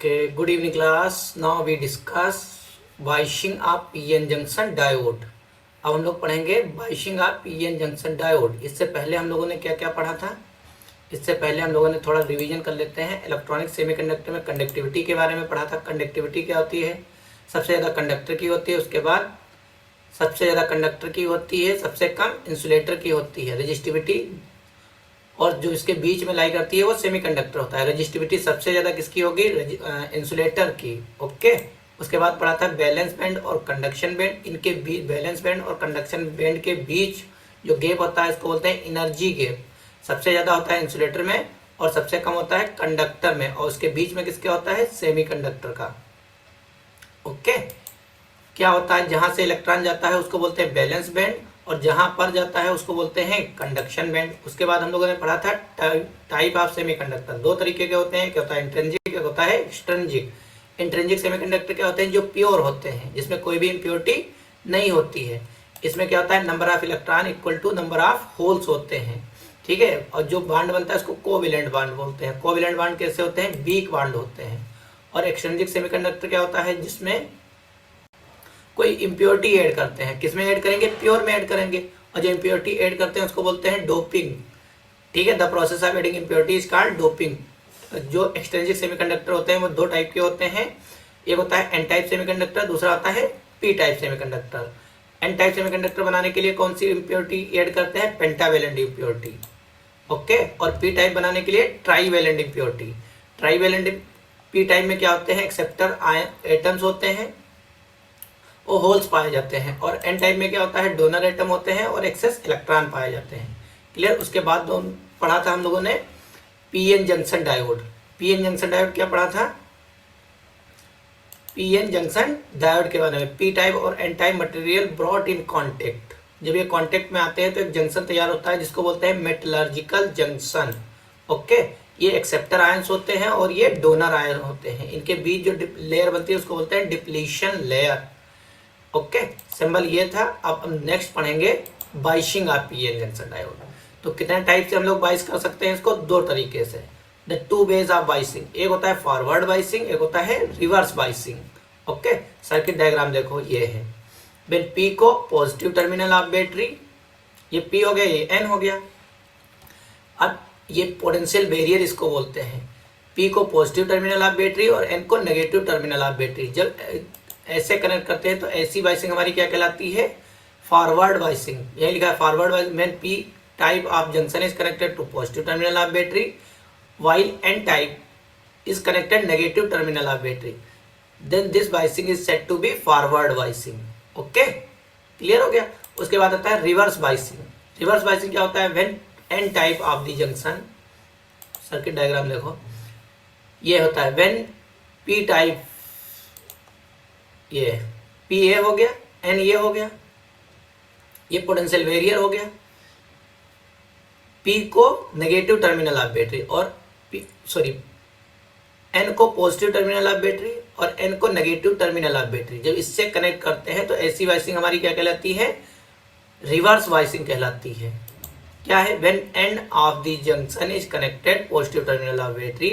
Okay, good evening class. Now we discuss biasing of PN junction diode. अब हम लोग पढ़ेंगे biasing of PN junction diode. इससे पहले हम लोगों ने क्या क्या पढ़ा था? इससे पहले हम लोगों ने थोड़ा रिवीजन कर लेते हैं। इलेक्ट्रॉनिक सेमीकंडक्टर में कंडक्टिविटी के बारे में पढ़ा था। कंडक्टिविटी क्या होती है? सबसे ज़्यादा कंडक्टर की होती है, उसके बाद सबसे ज़्यादा कंडक्टर की होती है, सबसे कम इंसुलेटर की होती है। रेजिस्टिविटी और जो इसके बीच में लाई करती है वो सेमीकंडक्टर होता है। रेजिस्टिविटी सबसे ज़्यादा किसकी होगी? इंसुलेटर की। ओके, उसके बाद पढ़ा था बैलेंस बैंड और कंडक्शन बैंड। इनके बीच, बैलेंस बैंड और कंडक्शन बैंड के बीच जो गैप होता है इसको बोलते हैं एनर्जी गैप। सबसे ज़्यादा होता है इंसुलेटर में और सबसे कम होता है कंडक्टर में, और उसके बीच में किसके होता है? सेमीकंडक्टर का। ओके, क्या होता है? जहाँ से इलेक्ट्रॉन जाता है उसको बोलते हैं बैलेंस बैंड, और जहां पर जाता है उसको बोलते हैं कंडक्शन बैंड। उसके बाद हम लोगों ने पढ़ा था टाइप ऑफ सेमीकंडक्टर। दो तरीके के होते हैं, क्या होता है? इंट्रिंसिक, क्या होता है? एक्सट्रिंसिक। इंट्रिंसिक सेमीकंडक्टर क्या होते हैं? जो प्योर होते हैं, जिसमें कोई भी इम्प्योरिटी नहीं होती है। इसमें क्या होता है? Number of electron equal to number of holes होते हैं, ठीक है। और जो बाड बनता है उसको कोवेलेंट बाड बोलते हैं। कोवेलेंट बाड कैसे होते हैं? वीक बाड होते हैं। और एक्सट्रिंसिक सेमीकंडक्टर क्या होता है? जिसमें कोई इम्प्योरिटी ऐड करते हैं। किसमें ऐड करेंगे? प्योर में ऐड करेंगे। और जो इम्प्योरिटी ऐड करते हैं उसको बोलते हैं डोपिंग, ठीक है। The process of adding impurity is called doping. जो एक्सट्रिंसिक सेमीकंडक्टर होते हैं वो दो टाइप के होते हैं। एक होता है एन टाइप सेमीकंडक्टर, दूसरा होता है P type semiconductor. N type semiconductor बनाने के लिए कौन सी इम्प्योरिटी ऐड करते हैं? Pentavalent impurity. ओके, और पी टाइप बनाने के लिए trivalent impurity. Trivalent P type में क्या होते हैं? एक्सेप्टर एटम्स होते हैं, वो होल्स पाए जाते हैं। और एन टाइप में क्या होता है? डोनर एटम होते हैं और एक्सेस इलेक्ट्रॉन पाए जाते हैं। क्लियर। उसके बाद पढ़ा था हम लोगों ने PN junction diode. PN junction diode क्या पढ़ा था? पीएन जंक्शन डायोड के बारे में। पी टाइप और N type material brought in contact. जब ये कांटेक्ट में आते हैं तो एक जंक्शन तैयार होता है जिसको बोलते हैं मेटलर्जिकल जंक्शन। ओके, ये एक्सेप्टर आयंस होते हैं और ये डोनर आयन होते हैं। इनके बीच जो लेयर बनती है उसको बोलते हैं डिप्लीशन लेयर। ओके, सिंबल ये था। अब हम नेक्स्ट पढ़ेंगे biasing of PN junction diode. तो कितने टाइप से हम लोग बाइस कर सकते हैं इसको? दो तरीके से। The two ways of biasing, एक होता है फॉरवर्ड बाइसिंग, एक होता है reverse biasing. Okay, circuit diagram देखो ये है। बेन पी को पॉजिटिव टर्मिनल ऑफ बैटरी, ये पी हो गया, ये एन हो गया। अब ये पोटेंशियल बैरियर इसको बोलते हैं। पी को पॉजिटिव टर्मिनल ऑफ बैटरी और एन को नेगेटिव टर्मिनल ऑफ बैटरी। जब ऐसे कनेक्ट करते हैं तो ऐसी बाइसिंग हमारी क्या कहलाती है? Forward biasing. यही लिखा है forward biasing. When P type of junction is connected to positive terminal of battery while n type is connected negative terminal of battery, then this biasing is said to be forward biasing. Okay, clear हो गया। उसके बाद आता है reverse biasing. Reverse biasing क्या होता है? When n type of the junction, circuit diagram देखो ये होता है। व्हेन p टाइप, ये p ए हो गया, n ये हो गया, ये पोटेंशियल वेरियर हो गया। p को नेगेटिव टर्मिनल ऑफ बैटरी और n को पॉजिटिव टर्मिनल ऑफ बैटरी और n को नेगेटिव टर्मिनल ऑफ बैटरी जब इससे कनेक्ट करते हैं तो ऐसी वाइसिंग हमारी क्या कहलाती है? रिवर्स वाइसिंग कहलाती है। क्या है? When n of the junction is connected positive terminal of battery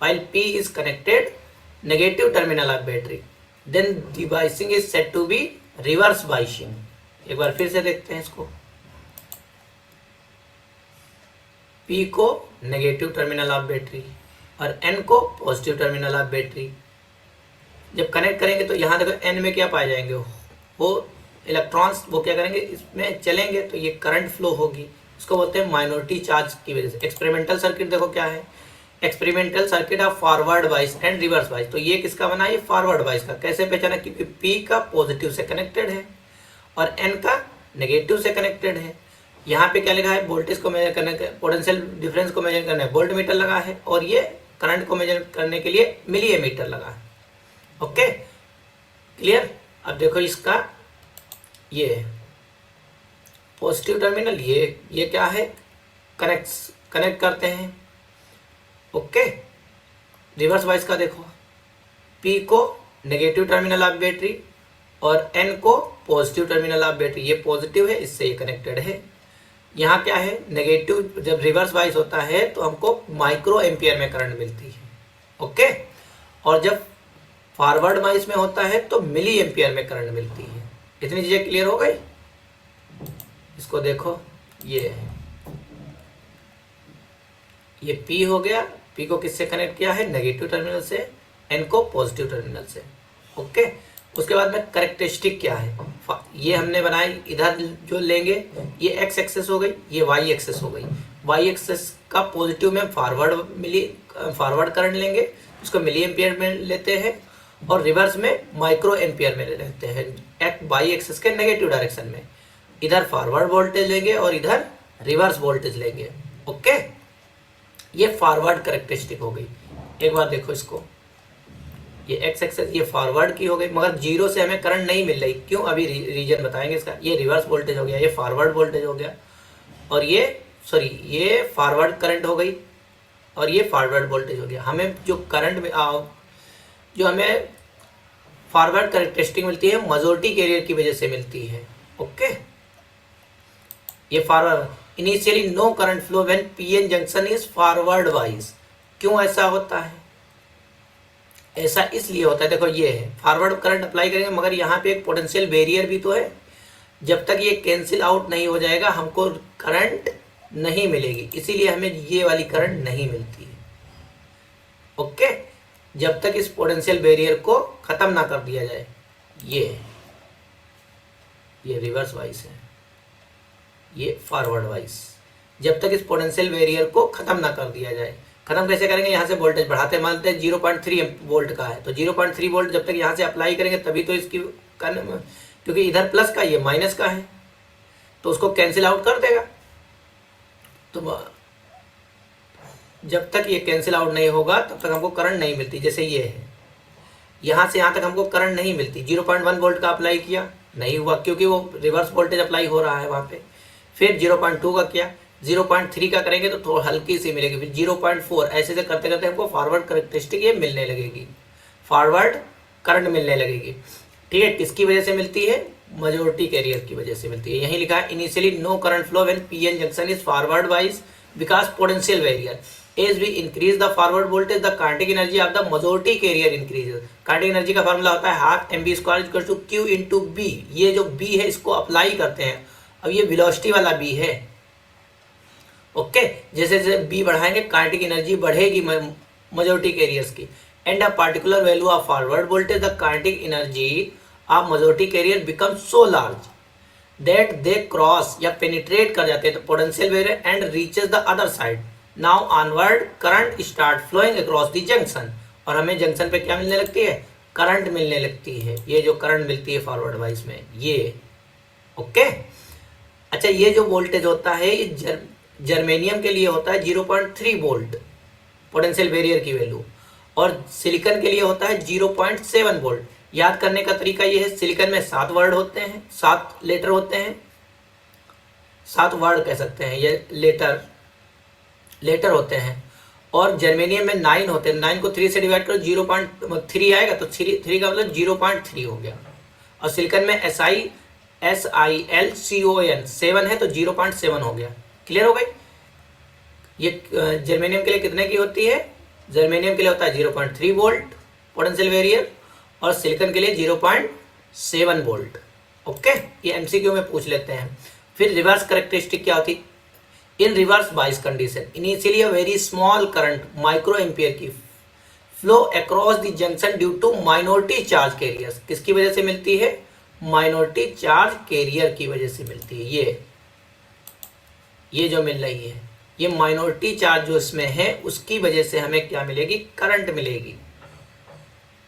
while p is connected negative terminal of battery, then the biasing is said to be reverse biasing. एक बार फिर से देखते हैं इसको। P को नेगेटिव टर्मिनल ऑफ बैटरी और N को पॉजिटिव टर्मिनल ऑफ बैटरी जब कनेक्ट करेंगे तो यहाँ देखो N में क्या पाए जाएंगे? वो इलेक्ट्रॉन्स वो क्या करेंगे? इसमें चलेंगे तो ये करंट फ्लो होगी। उसको बोलते हैं माइनॉरिटी चार्ज की वजह से। एक्सपेरिमेंटल सर्किट देखो क्या है? एक्सपेरिमेंटल सर्किट ऑफ फॉरवर्ड बाइस एंड रिवर्स बाइस। तो ये किसका बना? ये फॉरवर्ड बाइस का। कैसे पहचाना? क्योंकि P का पॉजिटिव से कनेक्टेड है और N का नेगेटिव से कनेक्टेड है। यहाँ पे क्या लिखा है? वोल्टेज को मेजर करने के, पोटेंशियल डिफरेंस को मेजर करने वोल्ट मीटर लगा है और ये करंट को मेजर करने के लिए मिली एमीटर लगा है। Okay, clear. अब देखो इसका ये पॉजिटिव टर्मिनल, ये क्या है? कनेक्ट करते हैं। ओके, रिवर्स वाइज का देखो, P को नेगेटिव टर्मिनल ऑफ बैटरी और N को पॉजिटिव टर्मिनल ऑफ बैटरी। ये पॉजिटिव है, इससे ये कनेक्टेड है। यहाँ क्या है? नेगेटिव। जब रिवर्स वाइज होता है तो हमको माइक्रो एम्पियर में करंट मिलती है। ओके, और जब फॉरवर्ड बाइस में होता है तो मिली एम्पियर में करंट मिलती है। इतनी चीजें क्लियर हो गई। इसको देखो, ये P हो गया। P को किससे कनेक्ट किया है? नेगेटिव टर्मिनल से, N को पॉजिटिव टर्मिनल से। ओके, उसके बाद में कैरेक्टरिस्टिक क्या है, ये हमने बनाई। इधर जो लेंगे ये x एक्सेस हो गई, ये y एक्सेस हो गई। y एक्सेस का पॉजिटिव में फॉरवर्ड करंट लेंगे, उसको मिली एम्पियर में लेते हैं, और रिवर्स में माइक्रो एम्पियर में लेते हैं y एक्सेस के नेगेटिव डायरेक्शन में। इधर फॉरवर्ड वोल्टेज लेंगे और इधर रिवर्स वोल्टेज लेंगे। ओके, ये फॉरवर्ड कैरेक्टरिस्टिक हो गई। एक बार देखो इसको, ये x एक्सेस ये फॉरवर्ड की हो गई, मगर जीरो से हमें करंट नहीं मिल रही। क्यों? अभी रीजन बताएंगे इसका। ये रिवर्स वोल्टेज हो गया, ये फॉरवर्ड वोल्टेज हो गया, और ये फॉरवर्ड करंट हो गई, और ये फॉरवर्ड वोल्टेज हो गया। हमें जो करंट में जो हमें फॉरवर्ड कैरेक्टरिस्टिक मिलती है मेजॉरिटी कैरियर की वजह से मिलती है। ओके, ये forward initially no current flow when PN junction is forward wise. क्यों ऐसा होता है? ऐसा इसलिए होता है, देखो ये है फॉरवर्ड करंट अप्लाई करेंगे, मगर यहाँ पे एक पोटेंशियल बैरियर भी तो है। जब तक ये कैंसिल आउट नहीं हो जाएगा हमको करंट नहीं मिलेगी, इसीलिए हमें ये वाली करंट नहीं मिलती है। ओके, जब तक इस पोटेंशियल बैरियर को खत्म ना कर दिया जाए। ये रिवर्स वाइस है, ये फॉरवर्ड वाइस। जब तक इस पोटेंशियल बैरियर को खत्म ना कर दिया जाए। खत्म कैसे करेंगे? यहाँ से वोल्टेज बढ़ाते, मानते हैं 0.3 वोल्ट का है, तो 0.3 वोल्ट जब तक यहाँ से अप्लाई करेंगे तभी तो इसकी, क्योंकि इधर प्लस का ये माइनस का है, तो उसको कैंसिल आउट कर देगा। तो जब तक ये कैंसिल आउट नहीं होगा तब तक हमको करंट नहीं मिलती। जैसे ये है, यहाँ से यहाँ तक हमको करंट नहीं मिलती। 0.1 वोल्ट का अप्लाई किया, नहीं हुआ, क्योंकि वो रिवर्स वोल्टेज अप्लाई हो रहा है वहाँ पे। फिर 0.2 का किया, 0.3 का करेंगे तो थोड़ा हल्की सी मिलेगी, फिर 0.4, ऐसे से करते करते हमको फॉरवर्ड कैरेक्टरिस्टिक ये मिलने लगेगी, फॉरवर्ड करंट मिलने लगेगी। ठीक है, किसकी वजह से मिलती है? मेजॉरिटी कैरियर की वजह से मिलती है। यही लिखा है, initially no current flow when PN junction is forward wise because potential barrier as we increase the forward voltage the kinetic energy of the majority carrier increases. Kinetic energy का formula होता है half mv² equal to q into B. ये जो b है इसको apply करते हैं। अब ये वेलोसिटी वाला b है। ओके, जैसे जैसे बी बढ़ाएंगे काइनेटिक एनर्जी बढ़ेगी मेजॉरिटी कैरियर्स की। And a particular value of forward voltage the kinetic energy of majority carrier become so large that they cross या पेनिट्रेट कर जाते हैं तो potential barrier and reaches the other side. Now onward current start flowing across the junction, और हमें junction पे क्या मिलने लगती है? करंट मिलने लगती है। ये जो करंट मिलती है फॉरवर्ड वाइज में ये। ओके, अच्छा, ये जो वोल्टेज होता है ये जर्मेनियम के लिए होता है 0.3 वोल्ट पोटेंशियल बैरियर की वैल्यू, और सिलिकॉन के लिए होता है 0.7 वोल्ट। याद करने का तरीका ये है, सिलिकॉन में 7 वर्ड होते हैं, 7 लेटर होते हैं, 7 वर्ड कह सकते हैं, ये लेटर होते हैं, और जर्मेनियम में 9 होते हैं। 9 को 3 से डिवाइड करो 0.3 आएगा, तो 3 का मतलब 0.3 हो गया। और सिलिकॉन में SiLCON 7 है तो 0.7 हो गया। क्लियर हो गई? ये जर्मेनियम के लिए कितने की होती है? जर्मेनियम के लिए होता है 0.3 वोल्ट पोटेंशियल बैरियर, और सिलिकॉन के लिए 0.7 वोल्ट। ओके, ये एमसीक्यू में पूछ लेते हैं। फिर रिवर्स कैरेक्टरिस्टिक क्या होती? In reverse bias condition initially a very small current micro ampere की flow across the junction due to minority charge carriers. किसकी वजह से मिलती है? माइनॉरिटी चार्ज कैरियर की वजह से मिलती है। ये जो मिल रही है ये माइनॉरिटी चार्ज जो इसमें है उसकी वजह से हमें क्या मिलेगी? करंट मिलेगी।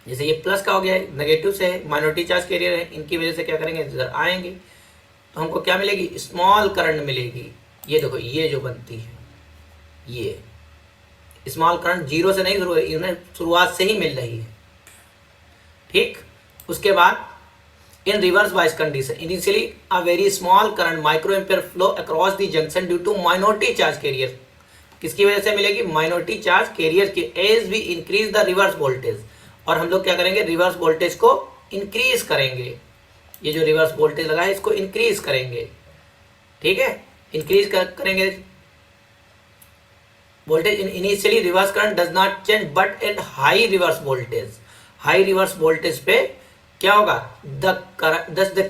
जैसे ये प्लस का हो गया, नेगेटिव से है, माइनॉरिटी चार्ज कैरियर है, इनकी वजह से क्या करेंगे? इधर आएंगे तो हमको क्या मिलेगी? स्मॉल करंट मिलेगी। ये देखो, ये जो बनती है ये स्मॉल करंट जीरो से नहीं शुरू, इन्हें शुरुआत से ही मिल रही है। ठीक, उसके बाद in reverse bias condition initially a very small current micro ampere flow across the junction due to minority charge carrier. किसकी वजह से मिलेगी? माइनॉरिटी चार्ज कैरियर की। As we increase the reverse voltage, और हम लोग क्या करेंगे? रिवर्स वोल्टेज को इंक्रीज करेंगे। ये जो रिवर्स वोल्टेज लगा है इसको इंक्रीज करेंगे। ठीक है, इंक्रीज करेंगे voltage in initially reverse current does not change but at high reverse voltage, high reverse voltage पे क्या होगा, the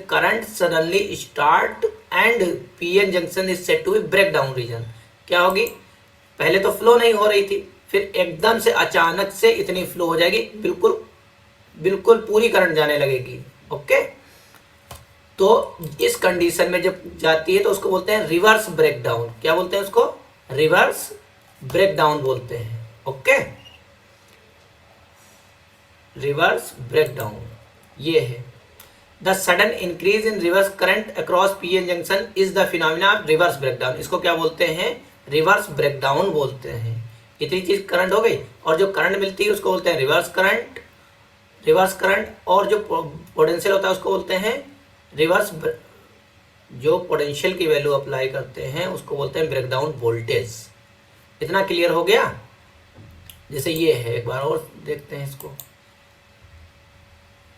current suddenly start and pn junction is said to be breakdown region. क्या होगी, पहले तो फ्लो नहीं हो रही थी, फिर एकदम से अचानक से इतनी फ्लो हो जाएगी, बिल्कुल बिल्कुल पूरी करंट जाने लगेगी. ओके, तो इस कंडीशन में जब जाती है तो उसको बोलते हैं रिवर्स ब्रेकडाउन. क्या बोलते हैं उसको, रिवर्स ब्रेकडाउन बोलते हैं. ओके, रिवर्स ब्रेकडाउन ये है. The sudden increase in reverse current across PN junction is the phenomena of reverse breakdown. इसको क्या बोलते हैं, रिवर्स ब्रेकडाउन बोलते हैं. इतनी चीज करंट हो गई और जो करंट मिलती है उसको बोलते हैं रिवर्स करंट, रिवर्स करंट. और जो पोटेंशियल होता है उसको बोलते हैं रिवर्स, जो पोटेंशियल की वैल्यू अप्लाई करते हैं उसको बोलते हैं ब्रेकडाउन वोल्टेज. इतना क्लियर हो गया. जैसे ये है, एक बार और देखते हैं इसको.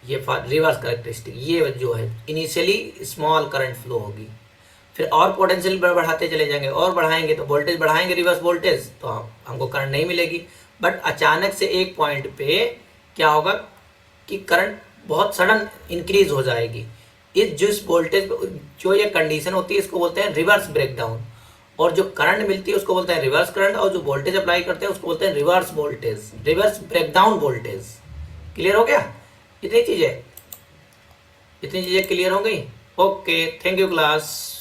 ये रिवर्स कैरेक्टरिस्टिक, ये जो है इनिशियली स्मॉल करंट फ्लो होगी, फिर और पोटेंशियल बढ़ाते चले जाएंगे और बढ़ाएंगे तो वोल्टेज बढ़ाएंगे रिवर्स वोल्टेज, तो हमको करंट नहीं मिलेगी. बट अचानक से एक पॉइंट पे क्या होगा कि करंट बहुत सडन इंक्रीज हो जाएगी. इस जिस वोल्टेज, जो ये कंडीशन होती है इसको बोलते हैं रिवर्स ब्रेकडाउन. और जो करंट मिलती है उसको बोलते हैं रिवर्स करंट, और जो वोल्टेज अप्लाई करते हैं उसको बोलते हैं reverse voltage, reverse breakdown voltage. Clear हो गया. इतनी चीजें क्लियर हो गई. Okay, thank you class.